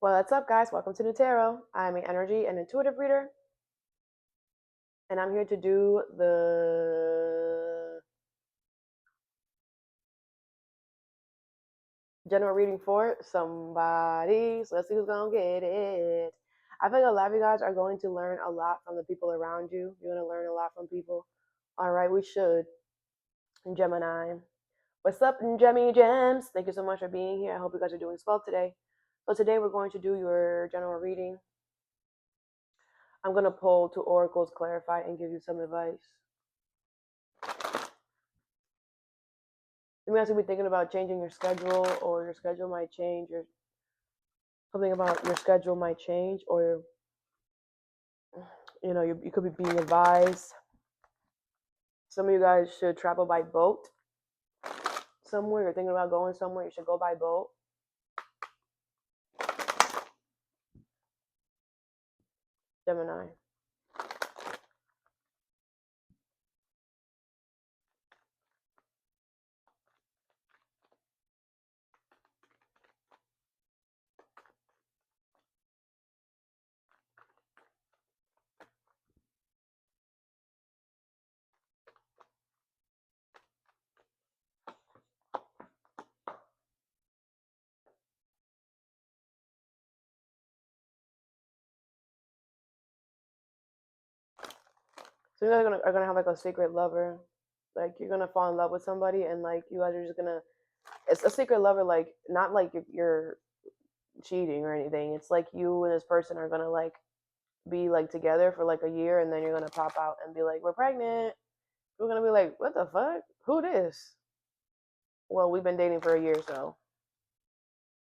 What's up, guys? Welcome to Nutarot. I'm an energy and intuitive reader, and I'm here to do the general reading for somebody. So let's see who's gonna get it. I think a lot of you guys are going to learn a lot from the people around you. You're gonna learn a lot from people. All right, we should. Gemini. What's up, Gemmy Gems? Thank you so much for being here. I hope you guys are doing well today. So today we're going to do your general reading. I'm going to pull two oracles, clarify, and give you some advice. You may also be thinking about changing your schedule, or your schedule might change, or something about your schedule might change, or you could be being advised. Some of you guys should travel by boat somewhere. You're thinking about going somewhere, you should go by boat. Gemini. So you guys are gonna have like a secret lover. Like you're gonna fall in love with somebody, and like you guys are just gonna. It's a secret lover, like not like you're cheating or anything. It's like you and this person are gonna like be like together for like a year, and then you're gonna pop out and be like, "We're pregnant." We're gonna be like, "What the fuck? Who this?" Well, we've been dating for a year, so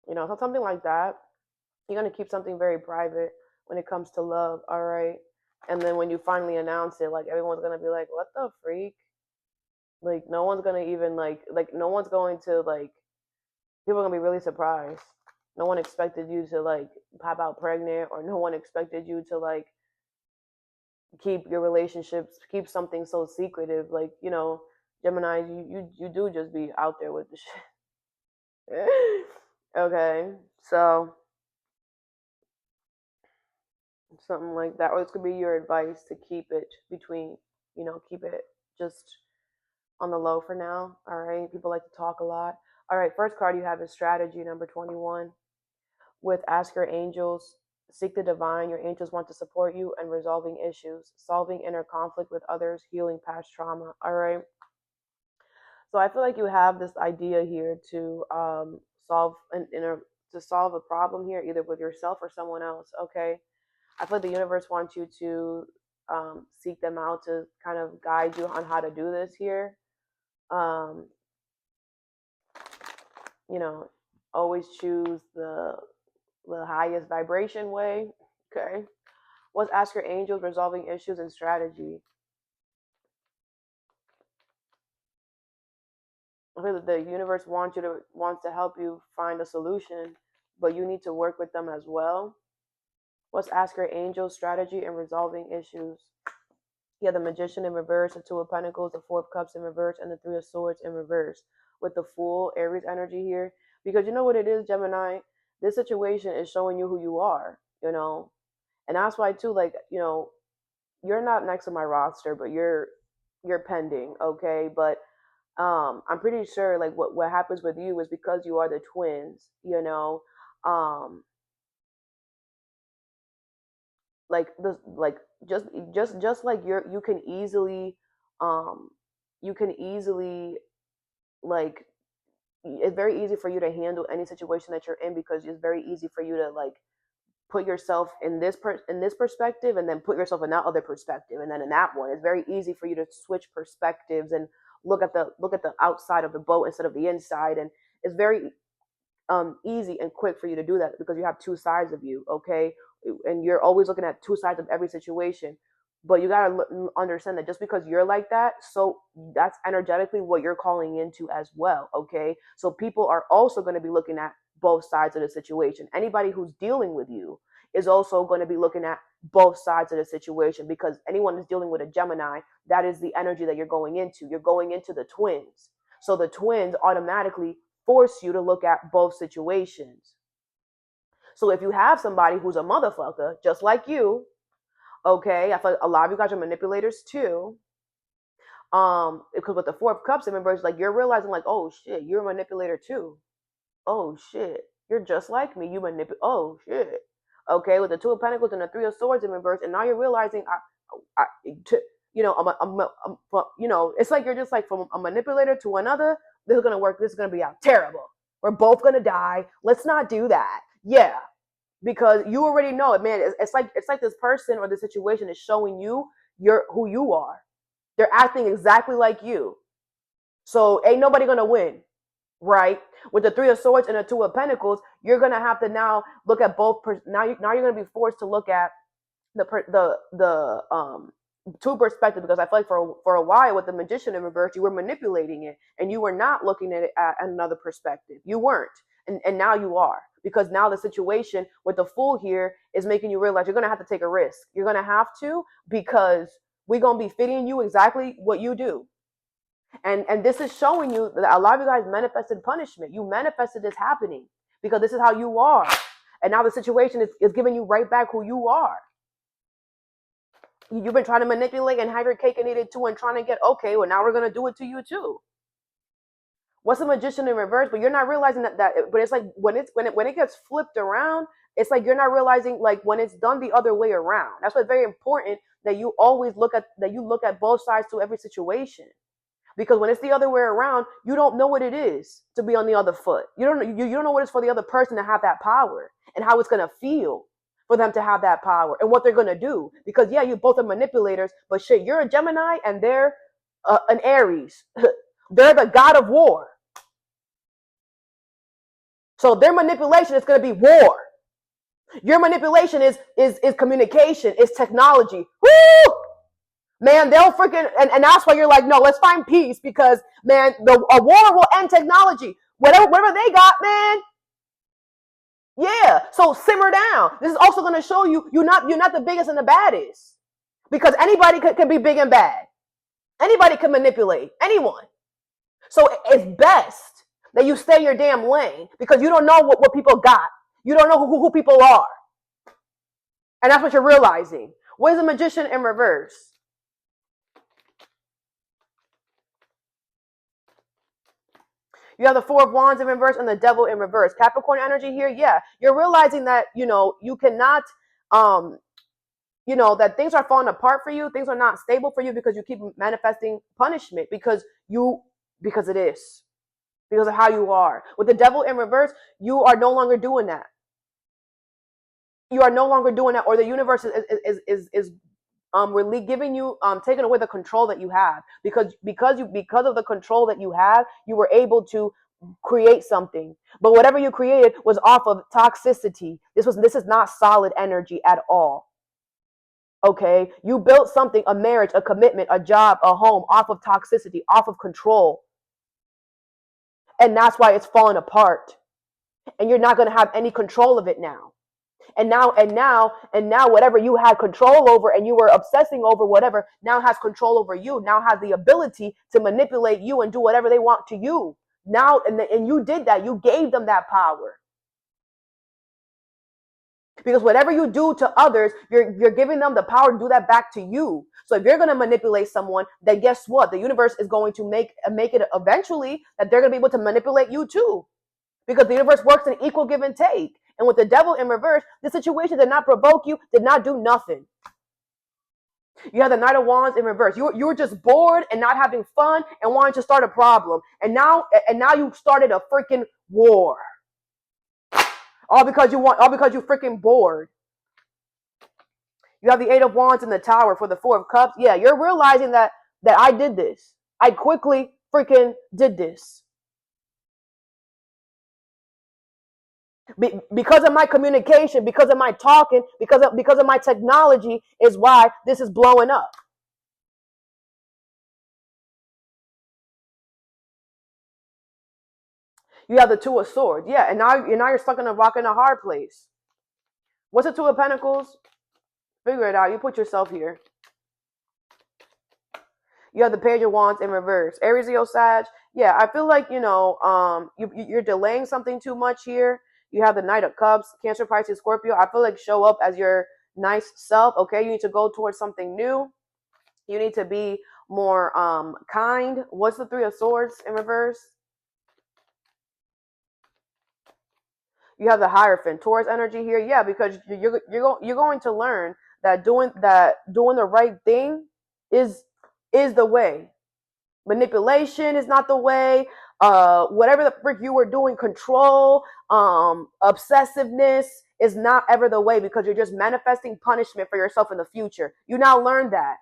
so something like that. You're gonna keep something very private when it comes to love, all right? And then when you finally announce it, like everyone's gonna be like, "What the freak?" Like no one's gonna even like no one's going to like. People are gonna be really surprised. No one expected you to like pop out pregnant, or no one expected you to like keep your relationships, keep something so secretive. Like Gemini, you do just be out there with the shit. Okay, so something like that, or this could be your advice to keep it between, keep it just on the low for now. All right, people like to talk a lot. All right, first card you have is strategy number 21. With ask your angels, seek the divine. Your angels want to support you and resolving issues, solving inner conflict with others, healing past trauma. All right. So I feel like you have this idea here to solve to solve a problem here, either with yourself or someone else. Okay. I feel like the universe wants you to seek them out to kind of guide you on how to do this here. Um, Always choose the highest vibration way. Okay. Let's ask your angels, resolving issues and strategy. I feel that the universe wants to help you find a solution, but you need to work with them as well. Let's ask your angels, strategy and resolving issues. You have the Magician in reverse, the Two of Pentacles, the Four of Cups in reverse, and the Three of Swords in reverse. With the Fool, Aries energy here. Because you know what it is, Gemini? This situation is showing you who you are, And that's why, too, like, you're not next to my roster, but you're pending, okay? But I'm pretty sure, like, what happens with you is because you are the twins, like this, like just like you can easily um you can easily like it's very easy for you to handle any situation that you're in, because it's very easy for you to like put yourself in this perspective, and then put yourself in that other perspective, and then in that one it's very easy for you to switch perspectives and look at the outside of the boat instead of the inside. And it's very easy and quick for you to do that because you have two sides of you, okay? And you're always looking at two sides of every situation. But you got to understand that just because you're like that, so that's energetically what you're calling into as well, okay? So people are also going to be looking at both sides of the situation. Anybody who's dealing with you is also going to be looking at both sides of the situation, because anyone who's dealing with a Gemini, that is the energy that you're going into. You're going into the twins. So the twins automatically force you to look at both situations. So if you have somebody who's a motherfucker, just like you, okay, I feel like a lot of you guys are manipulators too. Because with the Four of Cups in reverse, like you're realizing, like, oh shit, you're a manipulator too. Oh shit, you're just like me. You manipulate. Oh shit. Okay, with the Two of Pentacles and the Three of Swords in reverse, and now you're realizing, it's like you're just like from a manipulator to another. This is gonna work. This is gonna be out terrible. We're both gonna die. Let's not do that. Yeah, because you already know it, man. It's like this person or the situation is showing you who you are. They're acting exactly like you. So ain't nobody gonna win, right? With the Three of Swords and the Two of Pentacles, you're gonna have to now look at both. Now you're gonna be forced to look at the two perspective, because I feel like for a while with the Magician in reverse, you were manipulating it and you were not looking at it at another perspective. You weren't, and now you are, because now the situation with the Fool here is making you realize you're gonna have to take a risk. You're gonna have to, because we're gonna be fitting you exactly what you do. And this is showing you that a lot of you guys manifested punishment. You manifested this happening because this is how you are. And now the situation is giving you right back who you are. You've been trying to manipulate and have your cake and eat it too, and trying to get, okay, well, now we're going to do it to you too. What's a Magician in reverse? But you're not realizing that but it's like when it gets flipped around, it's like you're not realizing, like, when it's done the other way around. That's why it's very important that you always look at both sides to every situation. Because when it's the other way around, you don't know what it is to be on the other foot. You don't know what it's for the other person to have that power, and how it's going to feel for them to have that power, and what they're going to do. Because yeah, you both are manipulators, but shit, you're a Gemini and they're an Aries. They're the god of war. So their manipulation is going to be war. Your manipulation is communication, is technology. Woo! Man, they'll freaking, and that's why you're like, no, let's find peace, because, man, a war will end technology. Whatever they got, man. Yeah, so simmer down. This is also going to show you're not the biggest and the baddest, because anybody can be big and bad. Anybody can manipulate anyone. So it's best that you stay your damn lane, because you don't know what people got. You don't know who people are. And that's what you're realizing. What is a Magician in reverse? You have the Four of Wands in reverse and the Devil in reverse. Capricorn energy here, yeah. You're realizing that, you cannot, that things are falling apart for you. Things are not stable for you because you keep manifesting punishment, because it is. Because of how you are. With the Devil in reverse, you are no longer doing that. You are no longer doing that, or the universe is really giving you, taking away the control that you have, because of the control that you have, you were able to create something. But whatever you created was off of toxicity. This is not solid energy at all. Okay, you built something, a marriage, a commitment, a job, a home, off of toxicity, off of control, and that's why it's falling apart. And you're not going to have any control of it now. And now, whatever you had control over and you were obsessing over, whatever, now has control over you, now has the ability to manipulate you and do whatever they want to you. Now, and you did that. You gave them that power. Because whatever you do to others, you're giving them the power to do that back to you. So if you're going to manipulate someone, then guess what? The universe is going to make it eventually that they're going to be able to manipulate you too. Because the universe works in equal give and take. And with the Devil in reverse, the situation did not provoke you, did not do nothing. You have the Knight of Wands in reverse. You were just bored and not having fun and wanting to start a problem. And now you started a freaking war. All because you freaking bored. You have the Eight of Wands in the Tower for the Four of Cups. Yeah, you're realizing that I did this. I quickly freaking did this. Because of my communication, because of my talking, because of my technology is why this is blowing up. You have the Two of Swords. Yeah, and now you're stuck in a rock and a hard place. What's the Two of Pentacles? Figure it out. You put yourself here. You have the Page of Wands in reverse. Aries, Leo, Sag. Yeah, I feel like, you're delaying something too much here. You have the Knight of Cups, Cancer, Pisces, Scorpio. I feel like show up as your nice self, okay? You need to go towards something new. You need to be more kind. What's the Three of Swords in reverse? You have the Hierophant, Taurus energy here. Yeah, because you're going to learn that doing the right thing is the way. Manipulation is not the way. Whatever the frick you were doing, control, obsessiveness is not ever the way, because you're just manifesting punishment for yourself in the future. You now learn that.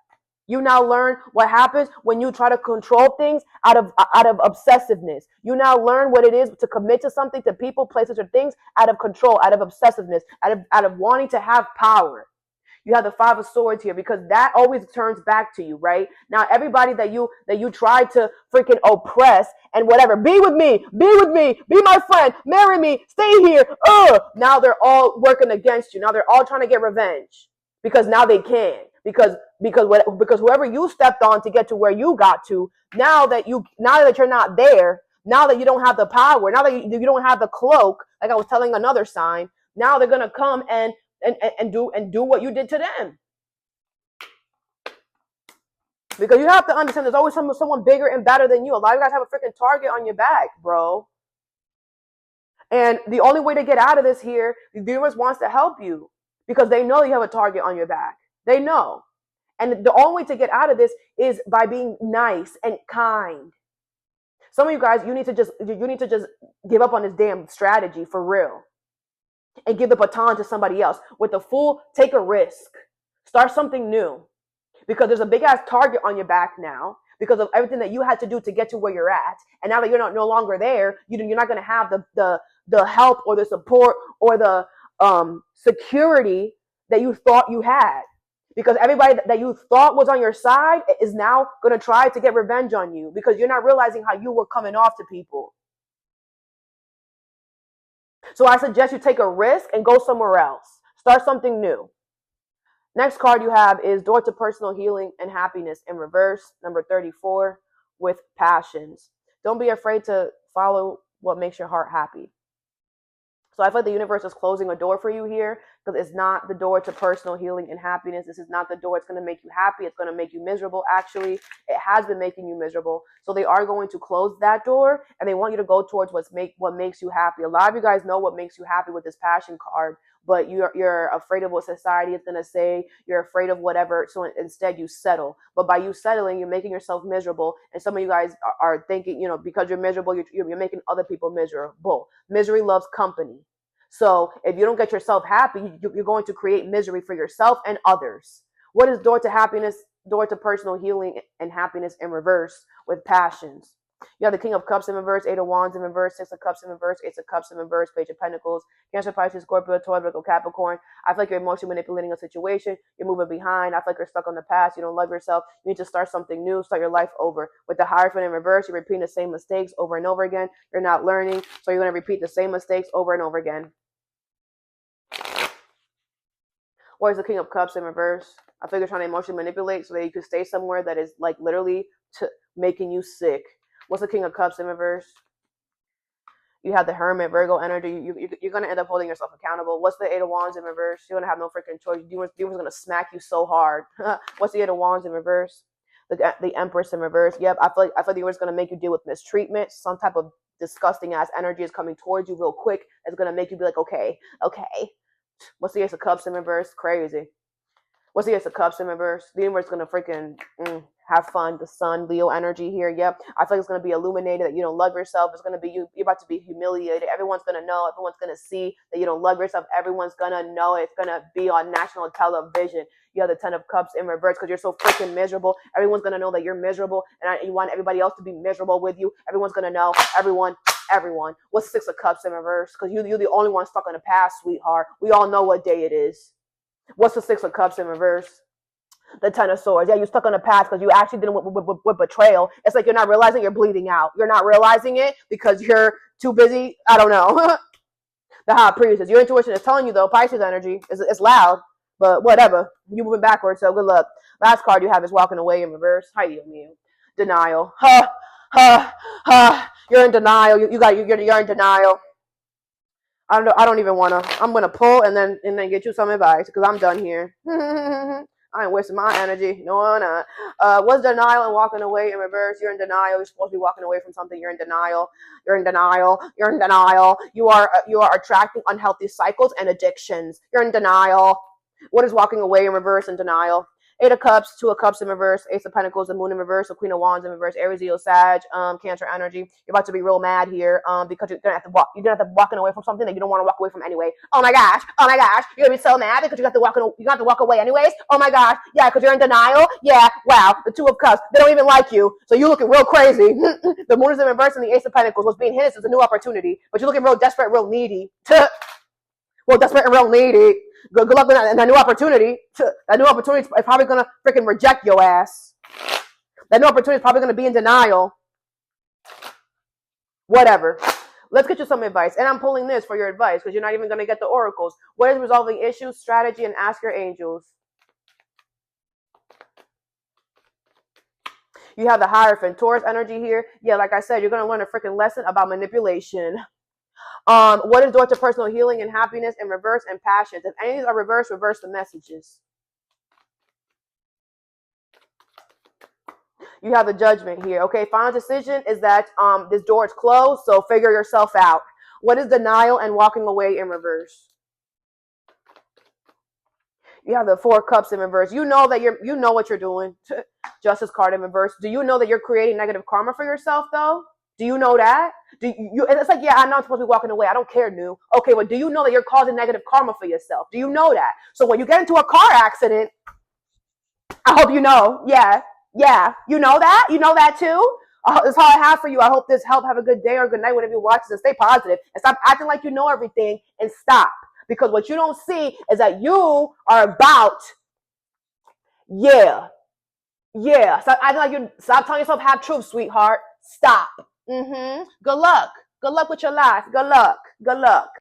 You now learn what happens when you try to control things out of obsessiveness. You now learn what it is to commit to something, to people, places, or things out of control, out of obsessiveness, out of wanting to have power. You have the Five of Swords here, because that always turns back to you, right? Now, everybody that you try to freaking oppress and whatever, be with me, be my friend, marry me, stay here. Now they're all working against you. Now they're all trying to get revenge, because now they can. Because whoever you stepped on to get to where you got to, now that you're not there, now that you don't have the power, now that you don't have the cloak, like I was telling another sign, now they're gonna come and do what you did to them. Because you have to understand, there's always someone bigger and better than you. A lot of you guys have a freaking target on your back, bro. And the only way to get out of this here, the universe wants to help you, because they know you have a target on your back. They know. And the only way to get out of this is by being nice and kind. Some of you guys, you need to just give up on this damn strategy for real, and give the baton to somebody else with the full, take a risk, start something new, because there's a big ass target on your back now, because of everything that you had to do to get to where you're at. And now that you're no longer there, you're not going to have the help or the support or the security that you thought you had, because everybody that you thought was on your side is now going to try to get revenge on you, because you're not realizing how you were coming off to people. So I suggest you take a risk and go somewhere else. Start something new. Next card you have is Door to Personal Healing and Happiness in reverse, number 34, with Passions. Don't be afraid to follow what makes your heart happy. So I feel like the universe is closing a door for you here, because it's not the door to personal healing and happiness. This is not the door. It's going to make you happy. It's going to make you miserable. Actually, it has been making you miserable. So they are going to close that door, and they want you to go towards what makes you happy. A lot of you guys know what makes you happy with this Passion card, but you're afraid of what society is going to say. You're afraid of whatever. So instead you settle. But by you settling, you're making yourself miserable. And some of you guys are thinking, because you're miserable, you're making other people miserable. Misery loves company. So if you don't get yourself happy, you're going to create misery for yourself and others. What is Door to Happiness, Door to Personal Healing and Happiness in reverse with Passions? You have the King of Cups in reverse, Eight of Wands in reverse, Six of Cups in reverse, Ace of Cups in reverse, Page of Pentacles, Cancer, Pisces, Scorpio, Taurus, Virgo, Capricorn. I feel like you're emotionally manipulating a situation. You're moving behind. I feel like you're stuck on the past. You don't love yourself. You need to start something new, start your life over. With the Hierophant in reverse, you're repeating the same mistakes over and over again. You're not learning, so you're going to repeat the same mistakes over and over again. Or is the King of Cups in reverse? I feel you're trying to emotionally manipulate so that you can stay somewhere that is like literally making you sick. What's the King of Cups in reverse? You have the Hermit, Virgo energy. You're going to end up holding yourself accountable. What's the Eight of Wands in reverse? You're going to have no freaking choice. Demon's going to smack you so hard. What's the Eight of Wands in reverse? The Empress in reverse. Yep, I feel like the universe is going to make you deal with mistreatment. Some type of disgusting ass energy is coming towards you real quick. It's going to make you be like, okay. What's the Ace of Cups in reverse? Crazy. What's the Ace of Cups in reverse? The universe is going to freaking have fun. The Sun, Leo energy here. Yep. I feel like it's going to be illuminated that you don't love yourself. It's going to be you're about to be humiliated. Everyone's going to know. Everyone's going to see that you don't love yourself. Everyone's going to know. It's going to be on national television. You have the Ten of Cups in reverse because you're so freaking miserable. Everyone's going to know that you're miserable, and you want everybody else to be miserable with you. Everyone's going to know. Everyone. What's the Six of Cups in reverse? Because you're the only one stuck in the past, sweetheart. We all know what day it is. What's the Six of Cups in reverse? The Ten of Swords. Yeah, you're stuck in the past because you actually didn't with betrayal. It's like you're not realizing you're bleeding out. You're not realizing it because you're too busy. I don't know. The High Priestess. Your intuition is telling you, though, Pisces energy. It's loud, but whatever. You're moving backwards, so good luck. Last card you have is Walking Away in reverse. Hi, you. Denial. You're in denial. You're in denial. I don't even wanna. I'm gonna pull and then get you some advice because I'm done here. I ain't wasting my energy. No, I'm not. What's denial and walking away in reverse? You're in denial. You're supposed to be walking away from something. You're in denial. You're in denial. You're in denial. You are attracting unhealthy cycles and addictions. You're in denial. What is walking away in reverse and denial? Eight of Cups, Two of Cups in reverse, Ace of Pentacles, the Moon in reverse, the Queen of Wands in reverse, Aries, Leo, Sag, Cancer energy. You're about to be real mad here, because you're gonna have to walk. You're gonna have to walking away from something that you don't want to walk away from anyway. Oh my gosh! Oh my gosh! You're gonna be so mad because you got to walk. You got to walk away anyways. Oh my gosh! Yeah, because you're in denial. Yeah. Wow. The Two of Cups. They don't even like you, so you're looking real crazy. The Moon is in reverse and the Ace of Pentacles. What's being hidden is a new opportunity, but you're looking real desperate, real needy. Well, desperate and real needy. Good luck with that, and that new opportunity. That new opportunity is probably gonna freaking reject your ass. That new opportunity is probably gonna be in denial. Whatever. Let's get you some advice. And I'm pulling this for your advice because you're not even gonna get the oracles. What is resolving issues, strategy, and ask your angels? You have the Hierophant, Taurus energy here. Yeah, like I said, you're gonna learn a freaking lesson about manipulation. What is door to personal healing and happiness in reverse and passions? If any of these are reversed, reverse the messages. You have the Judgment here. Okay, final decision is that this door is closed, so figure yourself out. What is denial and walking away in reverse? You have the Four Cups in reverse. You know that you know what you're doing. Justice card in reverse. Do you know that you're creating negative karma for yourself though? Do you know that? Do you? And it's like, yeah, I know I'm supposed to be walking away. I don't care, new. Okay, but do you know that you're causing negative karma for yourself? Do you know that? So when you get into a car accident, I hope you know. Yeah, you know that. You know that too. That's all I have for you. I hope this helped. Have a good day or good night, whenever you watch this, and stay positive and stop acting like you know everything and stop. Because what you don't see is that you are about, yeah. Stop acting like you. Stop telling yourself half truth, sweetheart. Stop. Good luck. Good luck with your life. Good luck. Good luck.